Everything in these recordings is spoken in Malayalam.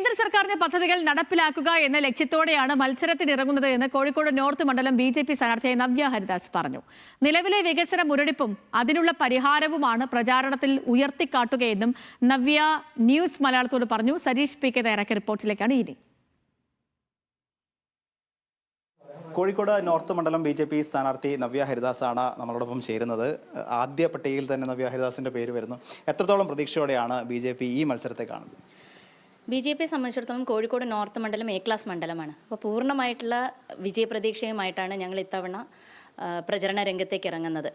കേന്ദ്ര സർക്കാരിന്റെ പദ്ധതികൾ നടപ്പിലാക്കുക എന്ന ലക്ഷ്യത്തോടെയാണ് മത്സരത്തിനിറങ്ങുന്നത് എന്ന് കോഴിക്കോട് നോർത്ത് മണ്ഡലം ബിജെപി സ്ഥാനാർത്ഥിയായ നവ്യ ഹരിദാസ് പറഞ്ഞു. നിലവിലെ വികസന മുരടിപ്പും അതിനുള്ള പരിഹാരവുമാണ് പ്രചാരണത്തിൽ ഉയർത്തിക്കാട്ടുകയെന്നും നവ്യ ന്യൂസ് മലയാളത്തോട് പറഞ്ഞു. സരീഷ് പി കെ തയ്യാറാക്കിയ റിപ്പോർട്ടിലേക്കാണ് ഇനി. കോഴിക്കോട് നോർത്ത് മണ്ഡലം ബിജെപി സ്ഥാനാർത്ഥി നവ്യ ഹരിദാസാണ് നമ്മളോടൊപ്പം ചേരുന്നത്. ആദ്യ പട്ടികയിൽ തന്നെ നവ്യ ഹരിദാസിന്റെ പേര് വരുന്നു. എത്രത്തോളം പ്രതീക്ഷയോടെയാണ് ബിജെപി ഈ മത്സരത്തെ കാണുന്നത്? ബിജെപിയെ സംബന്ധിച്ചിടത്തോളം കോഴിക്കോട് നോർത്ത് മണ്ഡലം എ ക്ലാസ് മണ്ഡലമാണ്. അപ്പോൾ പൂർണ്ണമായിട്ടുള്ള വിജയപ്രതീക്ഷയുമായിട്ടാണ് ഞങ്ങൾ ഇത്തവണ പ്രചരണ രംഗത്തേക്ക് ഇറങ്ങുന്നത്.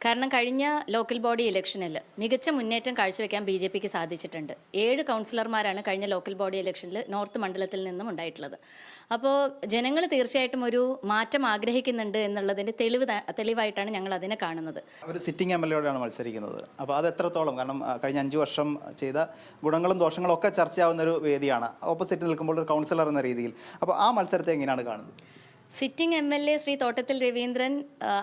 കാരണം കഴിഞ്ഞ ലോക്കൽ ബോഡി ഇലക്ഷനിൽ മികച്ച മുന്നേറ്റം കാഴ്ചവെക്കാൻ ബി ജെ പിക്ക് സാധിച്ചിട്ടുണ്ട്. 7 കൗൺസിലർമാരാണ് കഴിഞ്ഞ ലോക്കൽ ബോഡി ഇലക്ഷനിൽ നോർത്ത് മണ്ഡലത്തിൽ നിന്നും ഉണ്ടായിട്ടുള്ളത്. അപ്പോൾ ജനങ്ങൾ തീർച്ചയായിട്ടും ഒരു മാറ്റം ആഗ്രഹിക്കുന്നുണ്ട് എന്നുള്ളതിൻ്റെ തെളിവായിട്ടാണ് ഞങ്ങൾ അതിനെ കാണുന്നത്. ഒരു സിറ്റിംഗ് MLA മത്സരിക്കുന്നത്. അപ്പോൾ അത് എത്രത്തോളം, കാരണം കഴിഞ്ഞ 5 വർഷം ചെയ്ത ഗുണങ്ങളും ദോഷങ്ങളും ഒക്കെ ചർച്ചയാവുന്ന ഒരു വേദിയാണ് ഓപ്പോസിറ്റ് നിൽക്കുമ്പോൾ ഒരു കൗൺസിലർ എന്ന രീതിയിൽ. അപ്പോൾ ആ മത്സരത്തെ എങ്ങനെയാണ് കാണുന്നത്? സിറ്റിംഗ് MLA ശ്രീ തോട്ടത്തിൽ രവീന്ദ്രൻ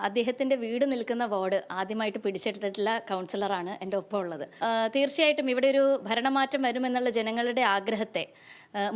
അദ്ദേഹത്തിൻ്റെ വീട് നിൽക്കുന്ന വാർഡ് ആദ്യമായിട്ട് പിടിച്ചെടുത്തിട്ടുള്ള കൗൺസിലറാണ് എൻ്റെ ഒപ്പം ഉള്ളത്. തീർച്ചയായിട്ടും ഇവിടെ ഒരു ഭരണമാറ്റം വരുമെന്നുള്ള ജനങ്ങളുടെ ആഗ്രഹത്തെ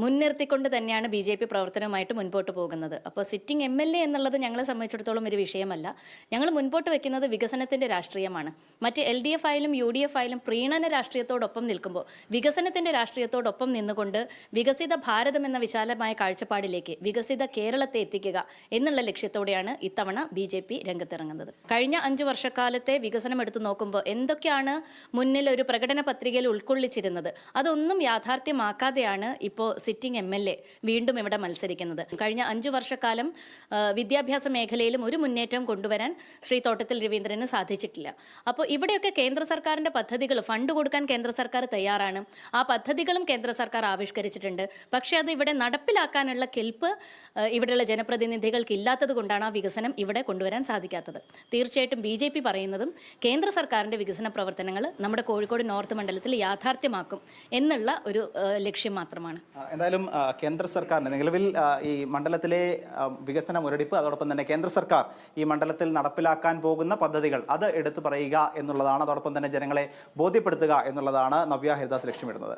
മുൻനിർത്തിക്കൊണ്ട് തന്നെയാണ് BJP പ്രവർത്തനവുമായിട്ട് മുൻപോട്ട് പോകുന്നത്. അപ്പോൾ സിറ്റിംഗ് MLA എന്നുള്ളത് ഞങ്ങളെ സംബന്ധിച്ചിടത്തോളം ഒരു വിഷയമല്ല. ഞങ്ങൾ മുൻപോട്ട് വെക്കുന്നത് വികസനത്തിൻ്റെ രാഷ്ട്രീയമാണ്. മറ്റ് LDF ആയാലും UDF ആയാലും പ്രീണന രാഷ്ട്രീയത്തോടൊപ്പം നിൽക്കുമ്പോൾ വികസനത്തിൻ്റെ രാഷ്ട്രീയത്തോടൊപ്പം നിന്നുകൊണ്ട് വികസിത ഭാരതം എന്ന വിശാലമായ കാഴ്ചപ്പാടിലേക്ക് വികസിത കേരളത്തെ എത്തിക്കുക എന്നുള്ള ലക്ഷ്യത്തോടെയാണ് ഇത്തവണ BJP രംഗത്തിറങ്ങുന്നത്. കഴിഞ്ഞ 5 വർഷക്കാലത്തെ വികസനം എടുത്തു നോക്കുമ്പോൾ എന്തൊക്കെയാണ് മുന്നിൽ ഒരു പ്രകടന പത്രികയിൽ ഉൾക്കൊള്ളിച്ചിരുന്നത് അതൊന്നും യാഥാർത്ഥ്യമാക്കാതെയാണ് ഇപ്പോൾ സിറ്റിംഗ് MLA വീണ്ടും ഇവിടെ മത്സരിക്കുന്നത്. കഴിഞ്ഞ 5 വർഷക്കാലം വിദ്യാഭ്യാസ മേഖലയിലും ഒരു മുന്നേറ്റം കൊണ്ടുവരാൻ ശ്രീ തോട്ടത്തിൽ രവീന്ദ്രന് സാധിച്ചിട്ടില്ല. അപ്പോൾ ഇവിടെയൊക്കെ കേന്ദ്ര സർക്കാരിൻ്റെ പദ്ധതികൾ ഫണ്ട് കൊടുക്കാൻ കേന്ദ്ര സർക്കാർ തയ്യാറാണ്. ആ പദ്ധതികളും കേന്ദ്ര സർക്കാർ ആവിഷ്കരിച്ചിട്ടുണ്ട്. പക്ഷേ അത് ഇവിടെ നടപ്പിലാക്കാനുള്ള കെൽപ്പ് ഇവിടെയുള്ള ജനപ്രതിനിധികൾക്ക് ഇല്ലാത്തത് കൊണ്ടാണ് ആ വികസനം ഇവിടെ കൊണ്ടുവരാൻ സാധിക്കാത്തത്. തീർച്ചയായിട്ടും BJP പറയുന്നതും കേന്ദ്ര സർക്കാരിൻ്റെ വികസന പ്രവർത്തനങ്ങൾ നമ്മുടെ കോഴിക്കോട് നോർത്ത് മണ്ഡലത്തിൽ യാഥാർത്ഥ്യമാക്കും എന്നുള്ള ഒരു ലക്ഷ്യം മാത്രമാണ്. എന്തായാലും കേന്ദ്ര സർക്കാരിന് നിലവിൽ ഈ മണ്ഡലത്തിലെ വികസന മുരടിപ്പ്, അതോടൊപ്പം തന്നെ കേന്ദ്ര സർക്കാർ ഈ മണ്ഡലത്തിൽ നടപ്പിലാക്കാൻ പോകുന്ന പദ്ധതികൾ അത് എടുത്തു പറയുക എന്നുള്ളതാണ്, അതോടൊപ്പം തന്നെ ജനങ്ങളെ ബോധ്യപ്പെടുത്തുക എന്നുള്ളതാണ് നവ്യ ഹരിദാസ് ലക്ഷ്യമിടുന്നത്.